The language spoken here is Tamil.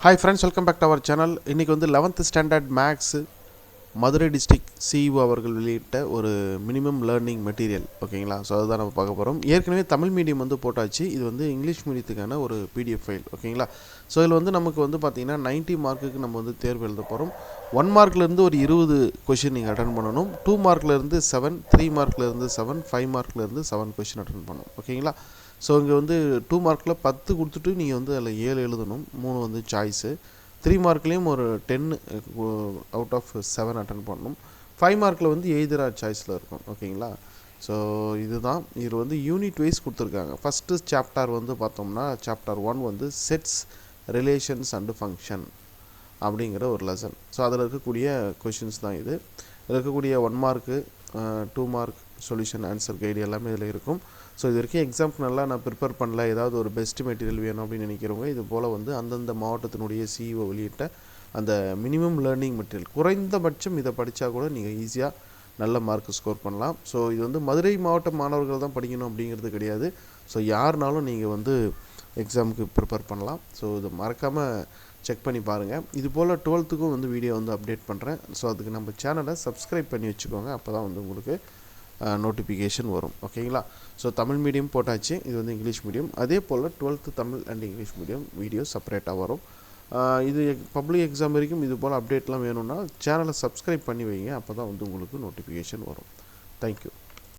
Hi friends, welcome back to our channel. இன்னைக்கு வந்து 11th standard maths Madurai district CEO அவர்கள் வெளியிட்ட ஒரு மினிமம் லேர்னிங் மெட்டீரியல் ஓகேங்களா. ஸோ அதுதான் நம்ம பார்க்க போகிறோம். ஏற்கனவே தமிழ் மீடியம் வந்து போட்டாச்சு. இது வந்து இங்கிலீஷ் மீடியத்துக்கான ஒரு பிடிஎஃப் ஃபைல் ஓகேங்களா. ஸோ இதில் வந்து நமக்கு வந்து பார்த்திங்கன்னா 90 மார்க்குக்கு நம்ம வந்து தேர்வு எழுத போகிறோம். 1 மார்க்லேருந்து ஒரு 20 கொஷின் நீங்கள் அட்டன் பண்ணணும். 2 மார்க்லேருந்து 7, 3 மார்க்லேருந்து 7, 5 மார்க்லேருந்து 7 கொஷின் அட்டன் பண்ணணும் ஓகேங்களா. ஸோ இங்கே வந்து 2 மார்க்கில் 10 கொடுத்துட்டு நீங்கள் வந்து அதில் 7 எழுதணும். 3 வந்து சாய்ஸு. 3 மார்க்லேயும் ஒரு 10 அவுட் ஆஃப் 7 அட்டன் பண்ணணும். 5 மார்க்கில் வந்து எய்தரா சாய்ஸில் இருக்கும் ஓகேங்களா. ஸோ இதுதான் இதில் வந்து யூனிட் வைஸ் கொடுத்துருக்காங்க. ஃபஸ்ட்டு சாப்டர் வந்து பார்த்தோம்னா சாப்டர் 1 வந்து செட்ஸ் ரிலேஷன்ஸ் அண்டு ஃபங்க்ஷன் அப்படிங்கிற ஒரு லெசன். ஸோ அதில் இருக்கக்கூடிய கொஷின்ஸ் தான் இது. இதில் இருக்கக்கூடிய 1 mark 2 mark solution answer guide எல்லாமே இதில் இருக்கும். ஸோ இது வரைக்கும் எக்ஸாம்க்கு நல்லா நான் ப்ரிப்பேர் பண்ணல, ஏதாவது ஒரு பெஸ்ட் மெட்டீரியல் வேணும் அப்படின்னு நினைக்கிறவங்க இது போல் வந்து அந்தந்த மாவட்டத்தினுடைய சிஇஓ வெளியிட்ட அந்த மினிமம் லேர்னிங் மெட்டீரியல் குறைந்தபட்சம் இதை படித்தா கூட நீங்கள் ஈஸியாக நல்ல மார்க் ஸ்கோர் பண்ணலாம். ஸோ இது வந்து மதுரை மாவட்ட மாணவர்கள் தான் படிக்கணும் அப்படிங்கிறது கிடையாது. ஸோ யாருனாலும் நீங்கள் வந்து எக்ஸாமுக்கு ப்ரிப்பேர் பண்ணலாம். ஸோ இதை மறக்காமல் செக் பண்ணி பாருங்கள். இது போல் 12த்துக்கும் வந்து வீடியோ வந்து அப்டேட் பண்ணுறேன். ஸோ அதுக்கு நம்ம சேனலை சப்ஸ்கிரைப் பண்ணி வச்சுக்கோங்க. அப்போ தான் வந்து உங்களுக்கு நோட்டிஃபிகேஷன் வரும் ஓகேங்களா. ஸோ தமிழ் மீடியம் போட்டாச்சு. இது வந்து இங்கிலீஷ் மீடியம். அதே போல் 12th Tamil and English medium video செப்பரேட்டாக வரும். இது பப்ளிக் எக்ஸாம் வரைக்கும் இது போல் அப்டேட்லாம் வேணும்னா சேனலை சப்ஸ்கிரைப் பண்ணி வைங்க. அப்போ தான் வந்து உங்களுக்கு நோட்டிஃபிகேஷன் வரும். தேங்க்யூ.